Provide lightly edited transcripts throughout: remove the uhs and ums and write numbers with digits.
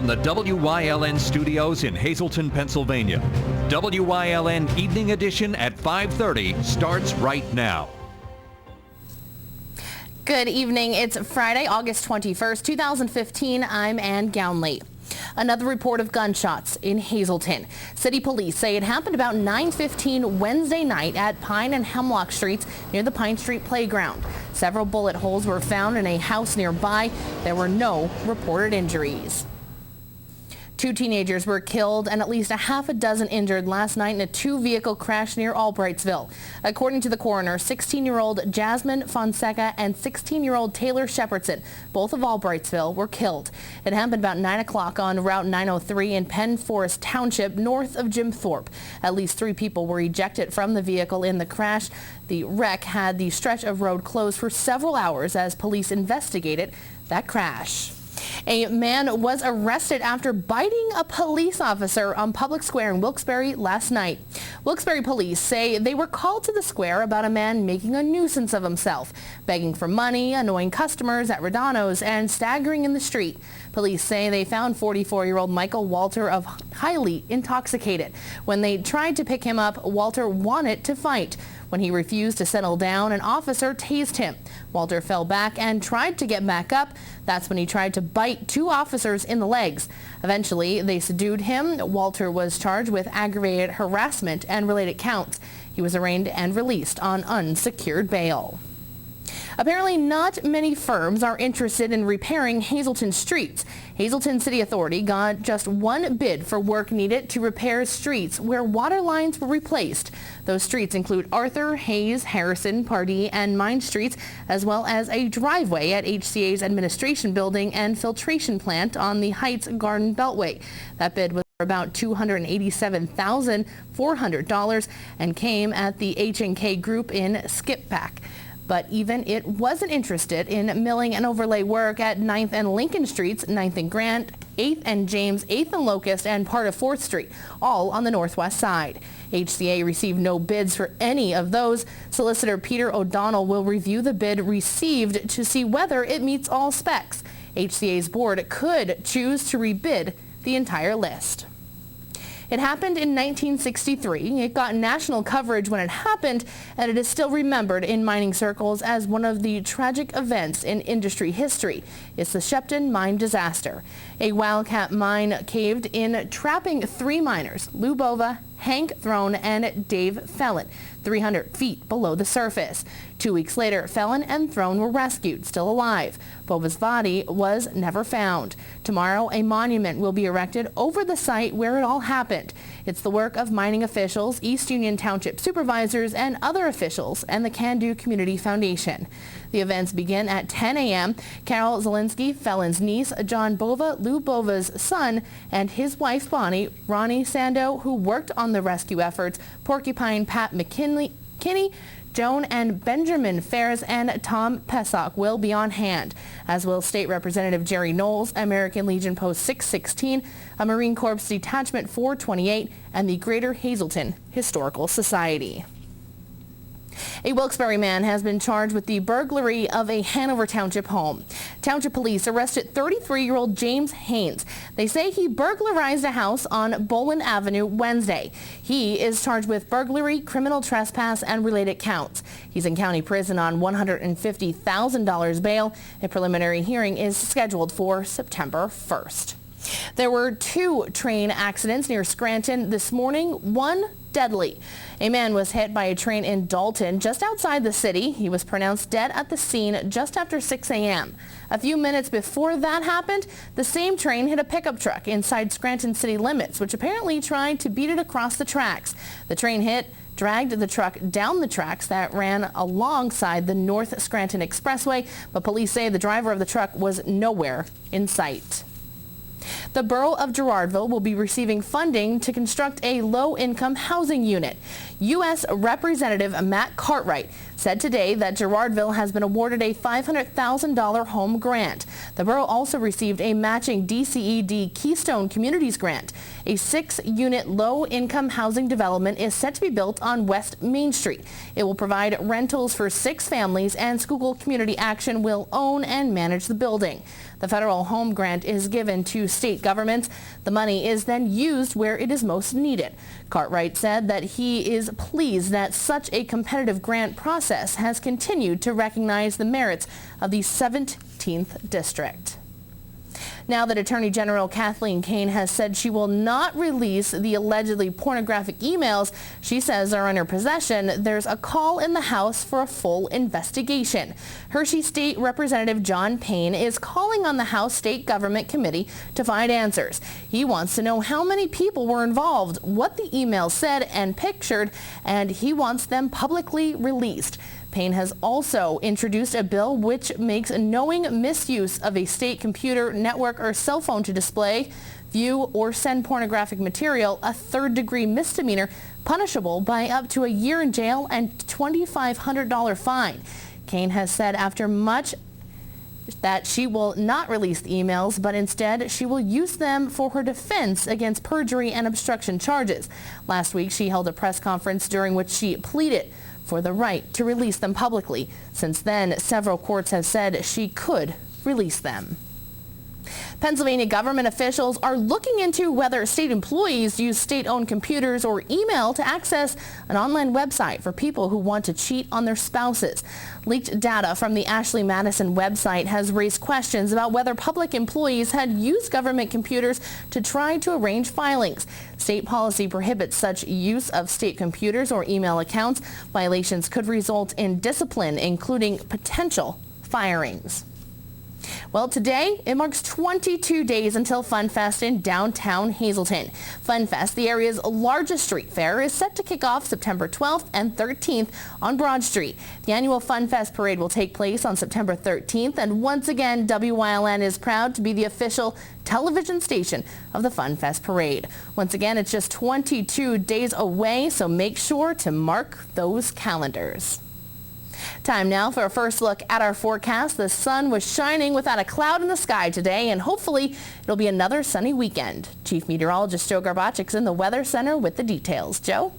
from the WYLN studios in Hazleton, Pennsylvania. WYLN Evening Edition at 5:30 starts right now. Good evening. It's Friday, August 21st, 2015. I'm Ann Gownley. Another report of gunshots in Hazleton. City police say it happened about 9:15 Wednesday night at Pine and Hemlock Streets near the Pine Street Playground. Several bullet holes were found in a house nearby. There were no reported injuries. 2 teenagers were killed and at least a half a dozen injured last night in a 2-vehicle crash near Albrightsville. According to the coroner, 16-year-old Jasmine Fonseca and 16-year-old Taylor Shepherdson, both of Albrightsville, were killed. It happened about 9 o'clock on Route 903 in Penn Forest Township, north of Jim Thorpe. At least 3 people were ejected from the vehicle in the crash. The wreck had the stretch of road closed for several hours as police investigated that crash. A man was arrested after biting a police officer on Public Square in Wilkes-Barre last night. Wilkes-Barre police say they were called to the square about a man making a nuisance of himself, begging for money, annoying customers at Rodano's, and staggering in the street. Police say they found 44-year-old Michael Walter of highly intoxicated. When they tried to pick him up, Walter wanted to fight. When he refused to settle down, an officer tased him. Walter fell back and tried to get back up. That's when he tried to bite 2 officers in the legs. Eventually, they subdued him. Walter was charged with aggravated harassment and related counts. He was arraigned and released on unsecured bail. Apparently not many firms are interested in repairing Hazleton streets. Hazleton City Authority got just 1 bid for work needed to repair streets where water lines were replaced. Those streets include Arthur, Hayes, Harrison, Pardee, and Mine Streets, as well as a driveway at HCA's administration building and filtration plant on the Heights Garden Beltway. That bid was about $287,400 and came at the H&K Group in Skippack. But even it wasn't interested in milling and overlay work at 9th and Lincoln Streets, 9th and Grant, 8th and James, 8th and Locust, and part of 4th Street, all on the northwest side. HCA received no bids for any of those. Solicitor Peter O'Donnell will review the bid received to see whether it meets all specs. HCA's board could choose to rebid the entire list. It happened in 1963. It got national coverage when it happened, and it is still remembered in mining circles as one of the tragic events in industry history. It's the Shepton mine disaster. A wildcat mine caved in, trapping 3 miners, Lou Bova, Hank Throne, and Dave Felon, 300 feet below the surface. 2 weeks later, Felon and Throne were rescued, still alive. Bova's body was never found. Tomorrow, a monument will be erected over the site where it all happened. It's the work of mining officials, East Union Township supervisors, and other officials, and the Can Do Community Foundation. The events begin at 10 a.m. Carol Zielinski, Felon's niece, John Bova, Lou Bova's son, and his wife Bonnie, Ronnie Sando, who worked on the rescue efforts, Porcupine Pat McKinney, Joan and Benjamin Ferris, and Tom Pessock will be on hand, as will State Representative Jerry Knowles, American Legion Post 616, a Marine Corps Detachment 428, and the Greater Hazleton Historical Society. A Wilkes-Barre man has been charged with the burglary of a Hanover Township home. Township police arrested 33-year-old James Haynes. They say he burglarized a house on Boland Avenue Wednesday. He is charged with burglary, criminal trespass, and related counts. He's in county prison on $150,000 bail. A preliminary hearing is scheduled for September 1st. There were 2 train accidents near Scranton this morning, one deadly. A man was hit by a train in Dalton just outside the city. He was pronounced dead at the scene just after 6 a.m. A few minutes before that happened, the same train hit a pickup truck inside Scranton city limits, which apparently tried to beat it across the tracks. The train hit, dragged the truck down the tracks that ran alongside the North Scranton Expressway, but police say the driver of the truck was nowhere in sight. The borough of Girardville will be receiving funding to construct a low-income housing unit. U.S. Representative Matt Cartwright said today that Girardville has been awarded a $500,000 home grant. The borough also received a matching DCED Keystone Communities grant. A 6-unit low-income housing development is set to be built on West Main Street. It will provide rentals for 6 families, and Schuylkill Community Action will own and manage the building. The federal home grant is given to state state governments. The money is then used where it is most needed. Cartwright said that he is pleased that such a competitive grant process has continued to recognize the merits of the 17th district. Now that Attorney General Kathleen Kane has said she will not release the allegedly pornographic emails she says are in her possession, there's a call in the House for a full investigation. Hershey State Representative John Payne is calling on the House State Government Committee to find answers. He wants to know how many people were involved, what the emails said and pictured, and he wants them publicly released. Payne has also introduced a bill which makes knowing misuse of a state computer, network, or cell phone to display, view, or send pornographic material a third-degree misdemeanor, punishable by up to a year in jail and $2,500 fine. Kane has said after much that she will not release the emails, but instead she will use them for her defense against perjury and obstruction charges. Last week, she held a press conference during which she pleaded for the right to release them publicly. Since then, several courts have said she could release them. Pennsylvania government officials are looking into whether state employees use state-owned computers or email to access an online website for people who want to cheat on their spouses. Leaked data from the Ashley Madison website has raised questions about whether public employees had used government computers to try to arrange filings. State policy prohibits such use of state computers or email accounts. Violations could result in discipline, including potential firings. Well, today, it marks 22 days until Fun Fest in downtown Hazleton. Fun Fest, the area's largest street fair, is set to kick off September 12th and 13th on Broad Street. The annual Fun Fest parade will take place on September 13th, and once again, WYLN is proud to be the official television station of the Fun Fest parade. Once again, it's just 22 days away, so make sure to mark those calendars. Time now for a first look at our forecast. The sun was shining without a cloud in the sky today, and hopefully it'll be another sunny weekend. Chief Meteorologist Joe Garbachik's in the Weather Center with the details. Joe?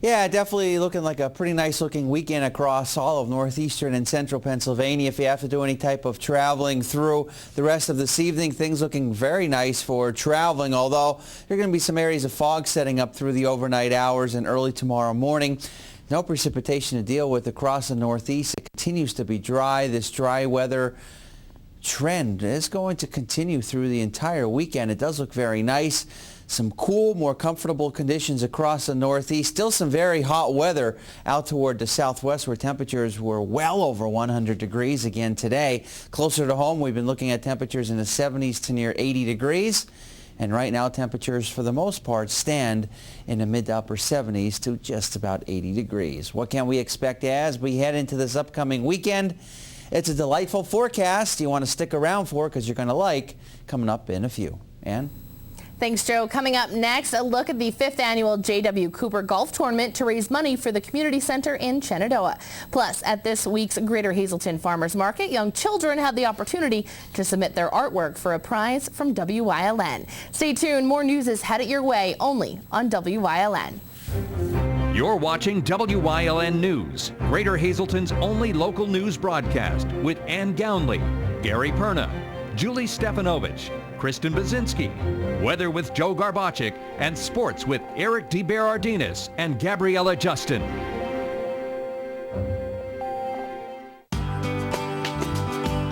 Yeah, definitely looking like a pretty nice looking weekend across all of northeastern and central Pennsylvania. If you have to do any type of traveling through the rest of this evening, things looking very nice for traveling, although there are going to be some areas of fog setting up through the overnight hours and early tomorrow morning. No precipitation to deal with across the northeast. It continues to be dry. This dry weather trend is going to continue through the entire weekend. It does look very nice. Some cool, more comfortable conditions across the northeast. Still some very hot weather out toward the southwest where temperatures were well over 100 degrees again today. Closer to home, we've been looking at temperatures in the 70s to near 80 degrees. And right now, temperatures for the most part stand in the mid to upper 70s to just about 80 degrees. What can we expect as we head into this upcoming weekend? It's a delightful forecast you want to stick around for because you're going to like coming up in a few. Ann? Thanks, Joe. Coming up next, a look at the 5th annual J.W. Cooper Golf Tournament to raise money for the community center in Shenandoah. Plus, at this week's Greater Hazleton Farmers Market, young children had the opportunity to submit their artwork for a prize from WYLN. Stay tuned. More news is headed your way only on WYLN. You're watching WYLN News, Greater Hazleton's only local news broadcast with Ann Gownley, Gary Perna, Julie Stefanovich, Kristen Bazinski, weather with Joe Garbachik, and sports with Eric DeBerardinis and Gabriella Justin.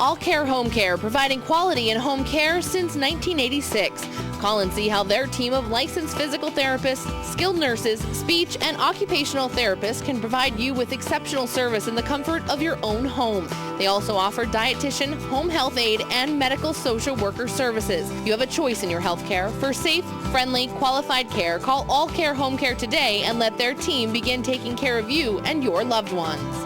All Care Home Care, providing quality in home care since 1986. Call and see how their team of licensed physical therapists, skilled nurses, speech, and occupational therapists can provide you with exceptional service in the comfort of your own home. They also offer dietitian, home health aide, and medical social worker services. You have a choice in your health care. For safe, friendly, qualified care, call All Care Home Care today and let their team begin taking care of you and your loved ones.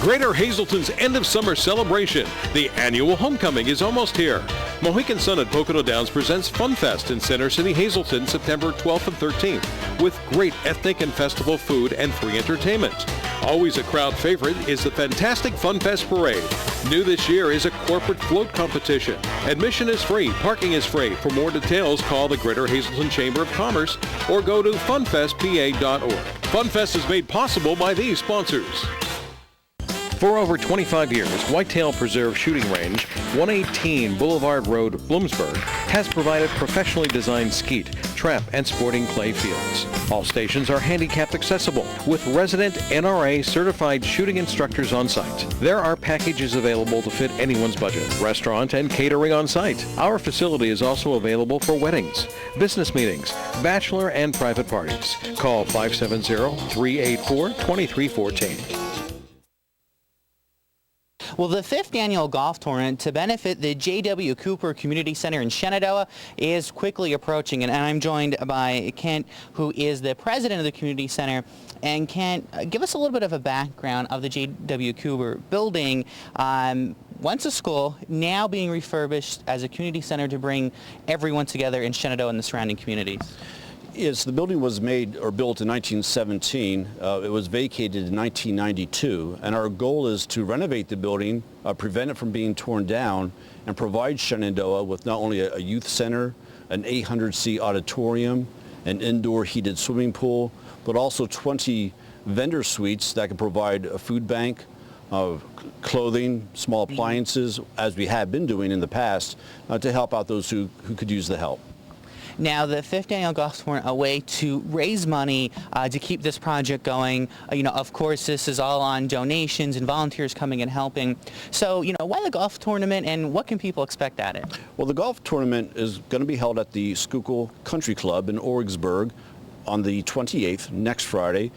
Greater Hazleton's end of summer celebration. The annual homecoming is almost here. Mohican Sun at Pocono Downs presents Fun Fest in Center City, Hazleton, September 12th and 13th, with great ethnic and festival food and free entertainment. Always a crowd favorite is the fantastic Fun Fest Parade. New this year is a corporate float competition. Admission is free, parking is free. For more details, call the Greater Hazleton Chamber of Commerce or go to funfestpa.org. Fun Fest is made possible by these sponsors. For over 25 years, Whitetail Preserve Shooting Range, 118 Boulevard Road, Bloomsburg, has provided professionally designed skeet, trap, and sporting clay fields. All stations are handicap accessible with resident NRA certified shooting instructors on site. There are packages available to fit anyone's budget, restaurant and catering on site. Our facility is also available for weddings, business meetings, bachelor and private parties. Call 570-384-2314. Well, the 5th annual golf tournament to benefit the J.W. Cooper Community Center in Shenandoah is quickly approaching, and I'm joined by Kent, who is the president of the community center. And Kent, give us a little bit of a background of the J.W. Cooper building. Once a school, now being refurbished as a community center to bring everyone together in Shenandoah and the surrounding communities. Yes, the building was made or built in 1917. It was vacated in 1992, and our goal is to renovate the building, prevent it from being torn down, and provide Shenandoah with not only a youth center, an 800-seat auditorium, an indoor heated swimming pool, but also 20 vendor suites that can provide a food bank, clothing, small appliances, as we have been doing in the past, to help out those who could use the help. Now, the 5th annual golf tournament, a way to raise money to keep this project going. Of course, this is all on donations and volunteers coming and helping. So, why the golf tournament, and what can people expect at it? Well, the golf tournament is going to be held at the Schuylkill Country Club in Origsburg on the 28th, next Friday.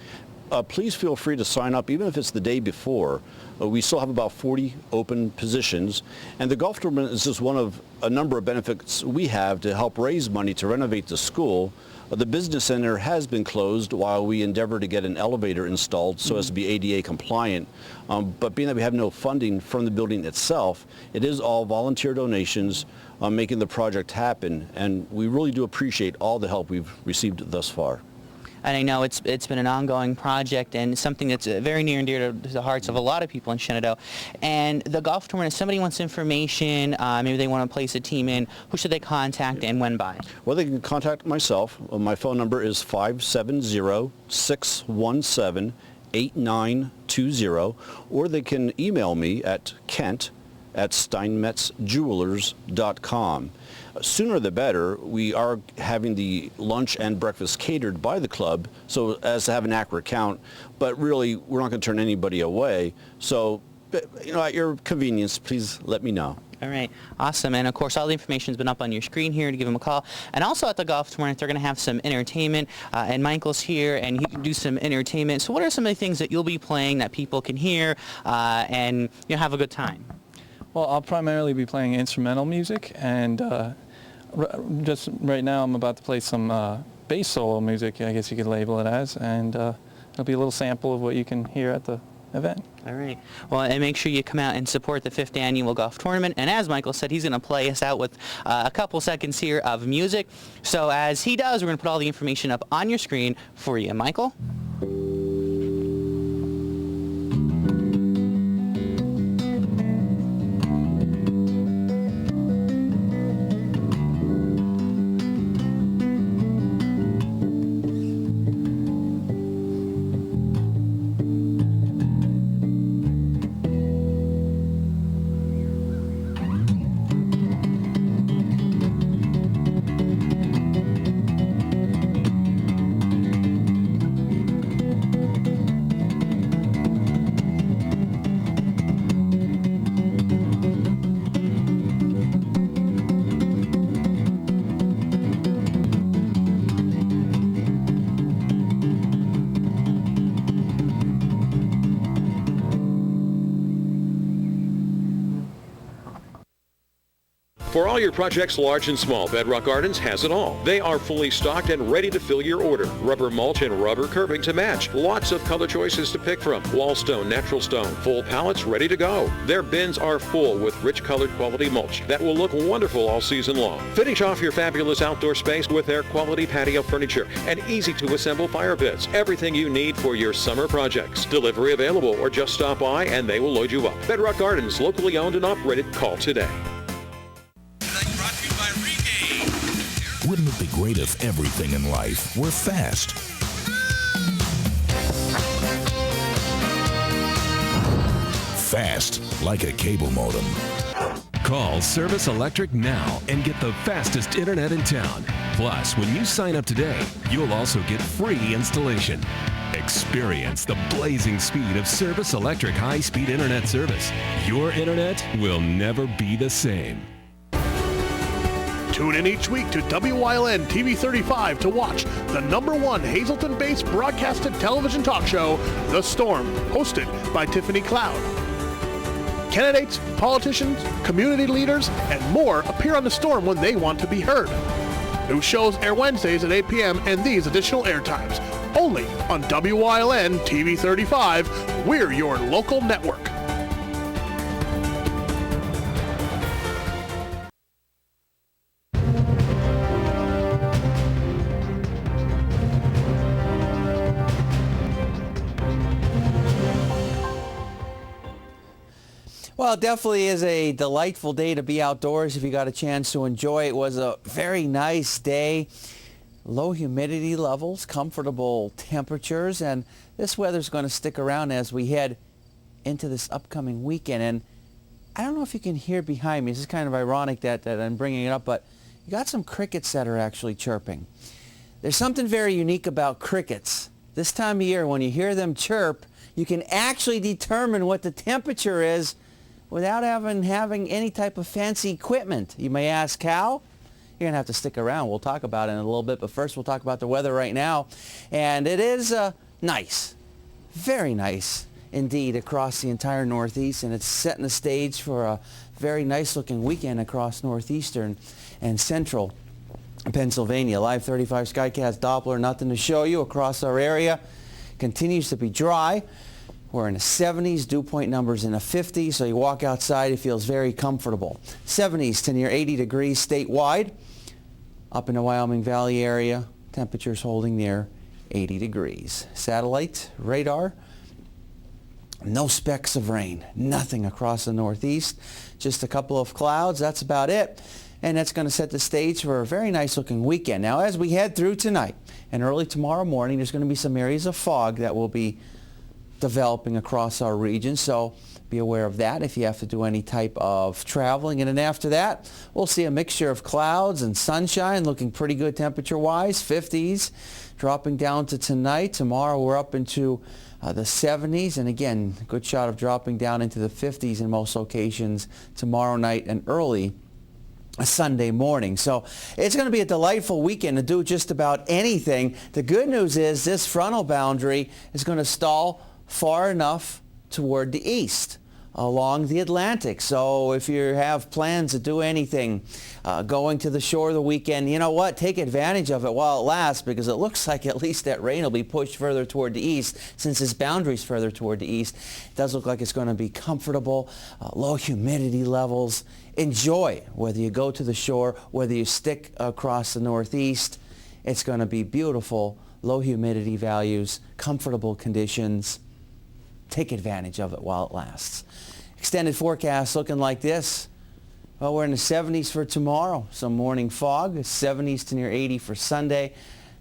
Please feel free to sign up, even if it's the day before. We still have about 40 open positions, and the golf tournament is just one of a number of benefits we have to help raise money to renovate the school. The business center has been closed while we endeavor to get an elevator installed so as to be ADA compliant. But being that we have no funding from the building itself, it is all volunteer donations making the project happen, and we really do appreciate all the help we've received thus far. And I know it's been an ongoing project and something that's very near and dear to the hearts of a lot of people in Shenandoah. And the golf tournament, if somebody wants information, maybe they want to place a team in, who should they contact and when by? Well, they can contact myself. My phone number is 570-617-8920, or they can email me at kent@steinmetzjewelers.com. Sooner the better. We are having the lunch and breakfast catered by the club, so as to have an accurate count, but really we're not going to turn anybody away. So, at your convenience, please let me know. All right, awesome. And of course, all the information's been up on your screen here to give them a call. And also at the golf tournament, they're going to have some entertainment, and Michael's here, and he can do some entertainment. So what are some of the things that you'll be playing that people can hear and have a good time? Well, I'll primarily be playing instrumental music, and just right now I'm about to play some bass solo music, I guess you could label it as, and it'll be a little sample of what you can hear at the event. All right. Well, and make sure you come out and support the 5th annual golf tournament. And as Michael said, he's going to play us out with a couple seconds here of music. So as he does, we're going to put all the information up on your screen for you. Michael? For all your projects, large and small, Bedrock Gardens has it all. They are fully stocked and ready to fill your order. Rubber mulch and rubber curbing to match. Lots of color choices to pick from. Wall stone, natural stone, full pallets ready to go. Their bins are full with rich colored quality mulch that will look wonderful all season long. Finish off your fabulous outdoor space with their quality patio furniture and easy to assemble fire pits. Everything you need for your summer projects. Delivery available, or just stop by and they will load you up. Bedrock Gardens, locally owned and operated. Call today. Wouldn't it be great if everything in life were fast? fast, like a cable modem. Call Service Electric now and get the fastest internet in town. Plus, when you sign up today, you'll also get free installation. Experience the blazing speed of Service Electric high-speed internet service. Your internet will never be the same. Tune in each week to WYLN TV 35 to watch the #1 Hazleton-based broadcasted television talk show, The Storm, hosted by Tiffany Cloud. Candidates, politicians, community leaders, and more appear on The Storm when they want to be heard. New shows air Wednesdays at 8 p.m. and these additional air times. Only on WYLN TV 35. We're your local network. Well, it definitely is a delightful day to be outdoors if you got a chance to enjoy. It was a very nice day. Low humidity levels, comfortable temperatures, and this weather's going to stick around as we head into this upcoming weekend. And I don't know if you can hear behind me. This is kind of ironic that I'm bringing it up, but you got some crickets that are actually chirping. There's something very unique about crickets. This time of year, when you hear them chirp, you can actually determine what the temperature is without having any type of fancy equipment. You may ask how? You're going to have to stick around. We'll talk about it in a little bit, but first we'll talk about the weather right now. And it is nice, very nice indeed across the entire Northeast, and it's setting the stage for a very nice looking weekend across northeastern and central Pennsylvania. Live 35 Skycast Doppler, nothing to show you across our area. Continues to be dry. We're in the 70s, dew point numbers in the 50s, so you walk outside, it feels very comfortable. 70s to near 80 degrees statewide. Up in the Wyoming Valley area, temperatures holding near 80 degrees. Satellite, radar, no specks of rain, nothing across the Northeast. Just a couple of clouds, that's about it. And that's going to set the stage for a very nice looking weekend. Now, as we head through tonight and early tomorrow morning, there's going to be some areas of fog that will be developing across our region, so be aware of that if you have to do any type of traveling. And then after that, we'll see a mixture of clouds and sunshine, looking pretty good temperature-wise, 50s, dropping down to tonight. Tomorrow we're up into the 70s, and again, good shot of dropping down into the 50s in most locations tomorrow night and early Sunday morning. So it's going to be a delightful weekend to do just about anything. The good news is this frontal boundary is going to stall far enough toward the east along the Atlantic. So if you have plans to do anything, going to the shore the weekend, you know what, take advantage of it while it lasts, because it looks like at least that rain will be pushed further toward the east. Since this boundary's further toward the east, it does look like it's going to be comfortable, low humidity levels. Enjoy, whether you go to the shore, whether you stick across the Northeast. It's going to be beautiful, low humidity values, comfortable conditions. Take advantage of it while it lasts. Extended forecast looking like this. Well, we're in the 70s for tomorrow. Some morning fog, 70s to near 80 for Sunday.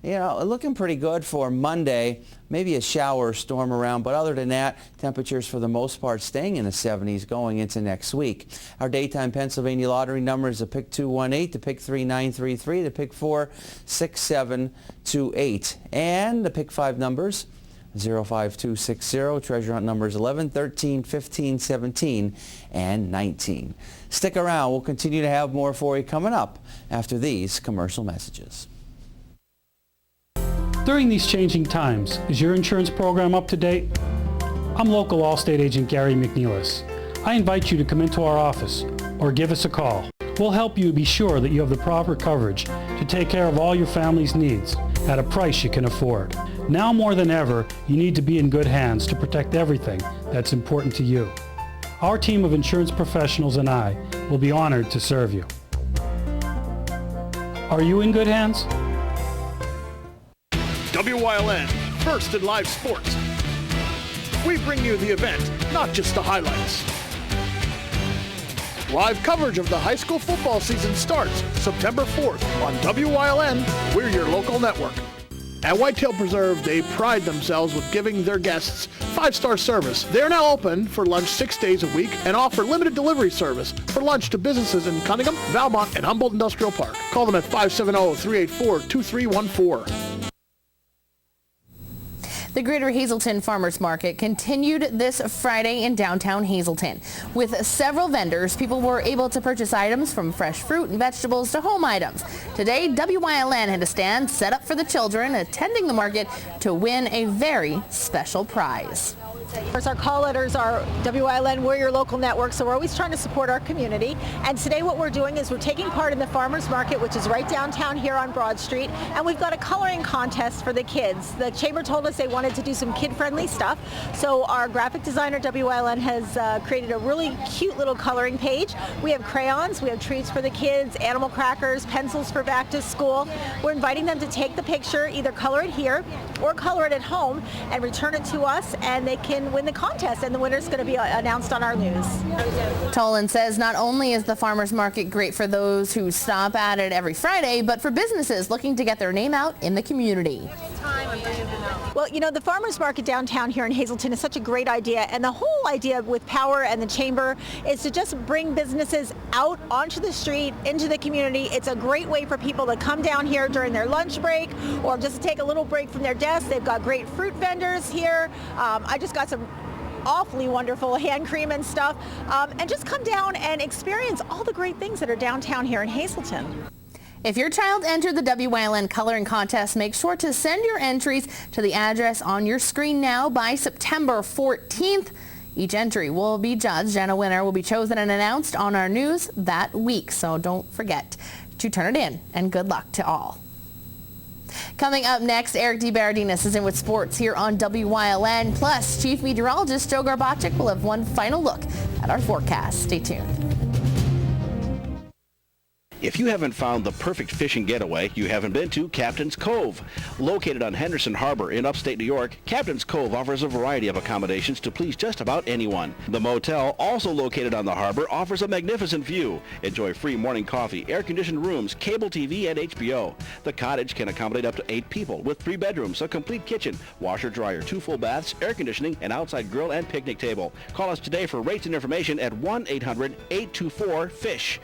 You know, looking pretty good for Monday. Maybe a shower or storm around, but other than that, temperatures for the most part staying in the 70s going into next week. Our daytime Pennsylvania lottery number is the pick 218, the pick 3933, the pick 46728, and the pick 5 numbers 05260, treasure hunt numbers 11, 13, 15, 17, and 19. Stick around. We'll continue to have more for you coming up after these commercial messages. During these changing times, is your insurance program up to date? I'm local Allstate agent Gary McNeilis. I invite you to come into our office or give us a call. We'll help you be sure that you have the proper coverage to take care of all your family's needs at a price you can afford. Now more than ever, you need to be in good hands to protect everything that's important to you. Our team of insurance professionals and I will be honored to serve you. Are you in good hands? WYLN, first in live sports. We bring you the event, not just the highlights. Live coverage of the high school football season starts September 4th on WYLN. We're your local network. At Whitetail Preserve, they pride themselves with giving their guests 5-star service. They're now open for lunch 6 days a week and offer limited delivery service for lunch to businesses in Cunningham, Valmont, and Humboldt Industrial Park. Call them at 570-384-2314. The Greater Hazleton Farmers Market continued this Friday in downtown Hazleton. With several vendors, people were able to purchase items from fresh fruit and vegetables to home items. Today, WYLN had a stand set up for the children attending the market to win a very special prize. Of course, our call letters are WYLN, we're your local network, so we're always trying to support our community. And today what we're doing is we're taking part in the Farmers Market, which is right downtown here on Broad Street, and we've got a coloring contest for the kids. The Chamber told us they wanted to do some kid-friendly stuff, so our graphic designer, WYLN, has created a really cute little coloring page. We have crayons, we have treats for the kids, animal crackers, pencils for back to school. We're inviting them to take the picture, either color it here or color it at home, and return it to us, and they can win the contest, and the winner is going to be announced on our news. Tolan says not only is the farmers market great for those who stop at it every Friday, but for businesses looking to get their name out in the community. Well, you know, the farmers market downtown here in Hazleton is such a great idea, and the whole idea with Power and the Chamber is to just bring businesses out onto the street, into the community. It's a great way for people to come down here during their lunch break or just to take a little break from their desk. They've got great fruit vendors here. I just got some awfully wonderful hand cream and stuff, and just come down and experience all the great things that are downtown here in Hazleton. If your child entered the WYLN coloring contest, make sure to send your entries to the address on your screen now by September 14th. Each entry will be judged and a winner will be chosen and announced on our news that week. So don't forget to turn it in, and good luck to all. Coming up next, Eric DeBaradinas is in with sports here on WYLN. Plus, Chief Meteorologist Joe Garbacik will have one final look at our forecast. Stay tuned. If you haven't found the perfect fishing getaway, you haven't been to Captain's Cove. Located on Henderson Harbor in upstate New York, Captain's Cove offers a variety of accommodations to please just about anyone. The motel, also located on the harbor, offers a magnificent view. Enjoy free morning coffee, air-conditioned rooms, cable TV, and HBO. The cottage can accommodate up to 8 people with 3 bedrooms, a complete kitchen, washer-dryer, 2 full baths, air conditioning, an outside grill, and picnic table. Call us today for rates and information at 1-800-824-FISH.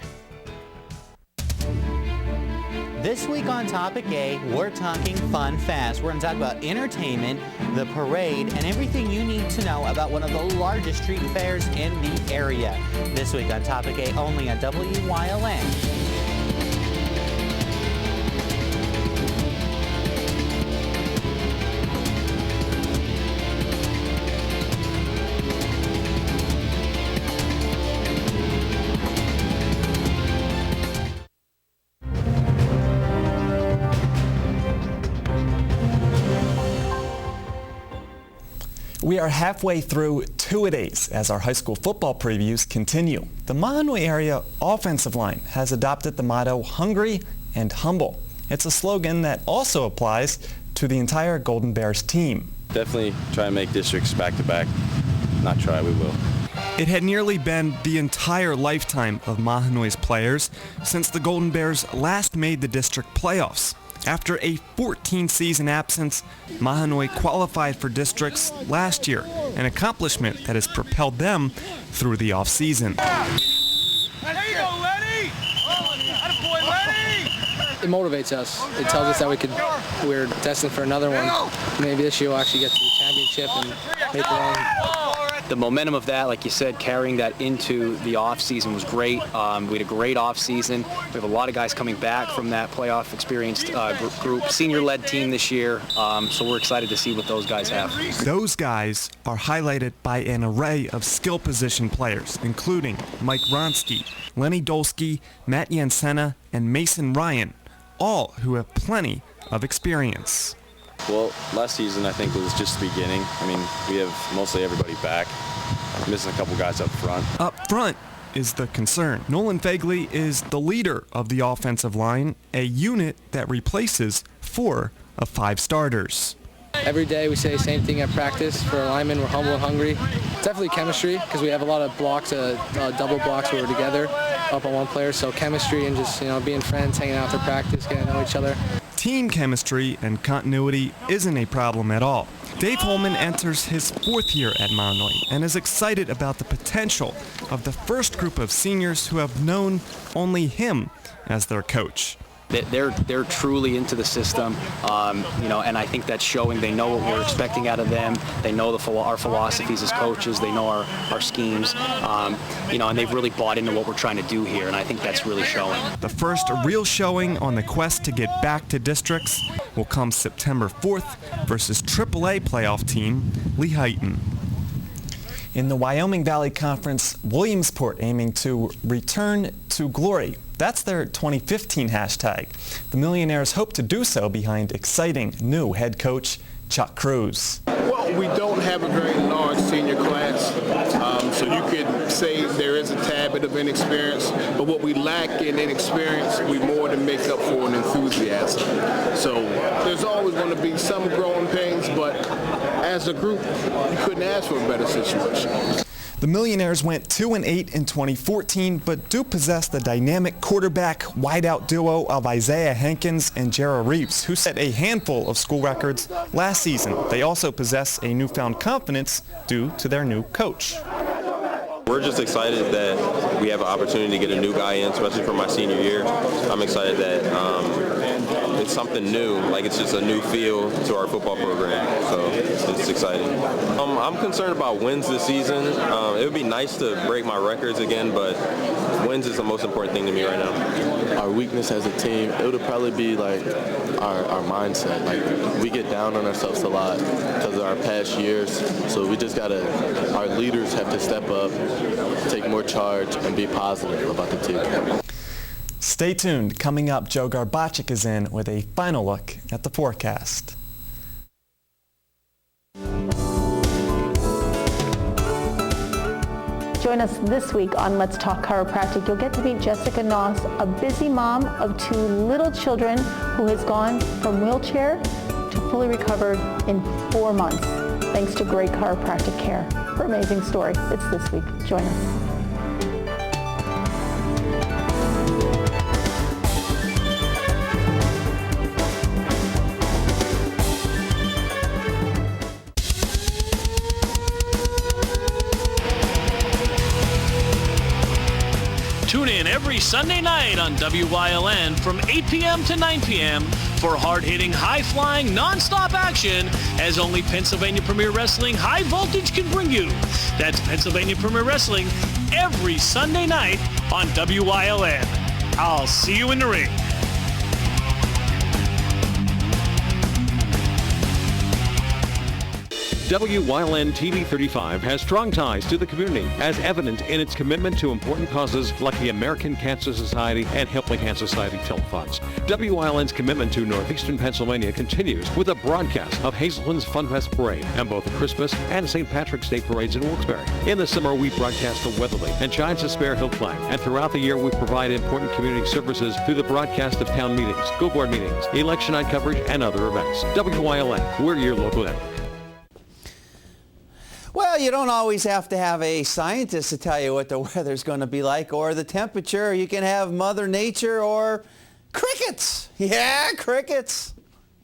This week on Topic A, we're talking Fun Fest. We're going to talk about entertainment, the parade, and everything you need to know about one of the largest street fairs in the area. This week on Topic A, only on WYLN. We are halfway through two-a-days as our high school football previews continue. The Mahanoy area offensive line has adopted the motto, hungry and humble. It's a slogan that also applies to the entire Golden Bears team. Definitely try and make districts back-to-back. Not try, we will. It had nearly been the entire lifetime of Mahanoy's players since the Golden Bears last made the district playoffs. After a 14-season absence, Mahanoy qualified for districts last year, an accomplishment that has propelled them through the offseason. There you go, Lenny! Attaboy, Lenny! It motivates us. It tells us that we're destined for another one. Maybe this year we'll actually get to the championship and make our own. The momentum of that, like you said, carrying that into the off-season was great. We had a great off-season. We have a lot of guys coming back from that playoff experienced group, senior-led team this year, so we're excited to see what those guys have. Those guys are highlighted by an array of skill position players, including Mike Ronsky, Lenny Dolsky, Matt Yansena, and Mason Ryan, all who have plenty of experience. Well, last season I think was just the beginning. I mean, we have mostly everybody back. Missing a couple guys up front. Up front is the concern. Nolan Fagley is the leader of the offensive line, a unit that replaces 4 of 5 starters. Every day we say the same thing at practice. For our linemen, we're humble and hungry. It's definitely chemistry because we have a lot of blocks, double blocks where we're together up on one player. So chemistry and just being friends, hanging out after practice, getting to know each other. team chemistry and continuity isn't a problem at all. Dave Holman enters his 4th year at Mahanoy and is excited about the potential of the first group of seniors who have known only him as their coach. They're truly into the system, and I think that's showing. They know what we're expecting out of them. They know our philosophies as coaches. They know our schemes, and they've really bought into what we're trying to do here, and I think that's really showing. The first real showing on the quest to get back to districts will come September 4th versus AAA playoff team Lehighton. In the Wyoming Valley Conference, Williamsport aiming to return to glory. That's their 2015 hashtag. The Millionaires hope to do so behind exciting new head coach Chuck Cruz. Well, we don't have a very large senior class, so you could say there is a tad bit of inexperience, but what we lack in inexperience, we more than make up for in enthusiasm. So there's always going to be some growing pains, but as a group, you couldn't ask for a better situation. The Millionaires went 2-8 in 2014, but do possess the dynamic quarterback wideout duo of Isaiah Hankins and Jarrah Reeves, who set a handful of school records last season. They also possess a newfound confidence due to their new coach. We're just excited that we have an opportunity to get a new guy in, especially for my senior year. I'm excited that it's something new, like it's just a new feel to our football program, so it's exciting. I'm concerned about wins this season. It would be nice to break my records again, but wins is the most important thing to me right now. Our weakness as a team, it would probably be like our mindset. Like we get down on ourselves a lot because of our past years, so we just our leaders have to step up, take more charge, and be positive about the team. Stay tuned. Coming up, Joe Garbachik is in with a final look at the forecast. Join us this week on Let's Talk Chiropractic. You'll get to meet Jessica Noss, a busy mom of 2 little children who has gone from wheelchair to fully recovered in 4 months, thanks to great chiropractic care. Her amazing story. It's this week. Join us. Tune in every Sunday night on WYLN from 8 p.m. to 9 p.m. for hard-hitting, high-flying, non-stop action as only Pennsylvania Premier Wrestling High Voltage can bring you. That's Pennsylvania Premier Wrestling every Sunday night on WYLN. I'll see you in the ring. WYLN TV 35 has strong ties to the community, as evident in its commitment to important causes like the American Cancer Society and Helping Hand Society telethons. WYLN's commitment to northeastern Pennsylvania continues with a broadcast of Hazelton's Funfest Parade and both the Christmas and St. Patrick's Day parades in Wilkes-Barre. In the summer, we broadcast the Weatherly and Giants of Spare Hill Climb, and throughout the year, we provide important community services through the broadcast of town meetings, school board meetings, election night coverage, and other events. WYLN, we're your local network. Well, you don't always have to have a scientist to tell you what the weather's going to be like or the temperature. You can have Mother Nature or crickets. Yeah, crickets.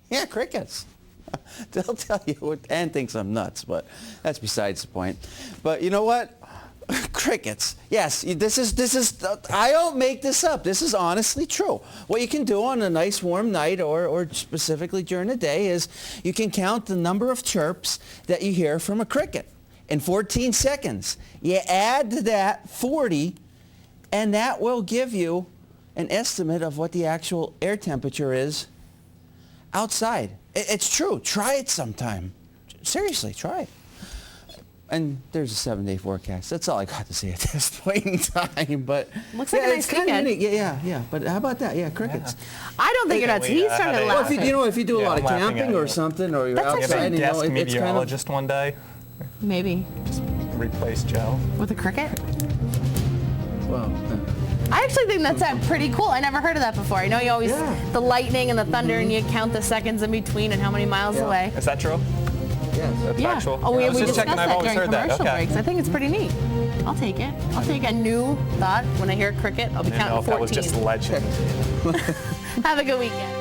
Yeah, crickets. They'll tell you what, and thinks I'm nuts, but that's besides the point. But you know what? Crickets. Yes, this is, I don't make this up. This is honestly true. What you can do on a nice warm night or specifically during the day is you can count the number of chirps that you hear from a cricket in 14 seconds. You add to that 40, and that will give you an estimate of what the actual air temperature is outside. It's true. Try it sometime. Seriously, try it. And there's a 7-day forecast. That's all I got to say at this point in time. But looks like a nice weekend. Yeah. But how about that? Yeah, crickets. I don't think you're nuts. He started laughing. Well, if you do a lot of camping or something, or you're outside, you know, it's kind of one day. Maybe. Just replace Joe with a cricket. Well. I actually think that's pretty cool. I never heard of that before. I know you always the lightning and the thunder, and you count the seconds in between and how many miles away. Is that true? Yes. That's factual. Oh, we discussed checking. that during commercial breaks. I think it's pretty neat. I'll take it. I'll take a new thought. When I hear cricket, I'll be counting 14. That was just legend. Have a good weekend.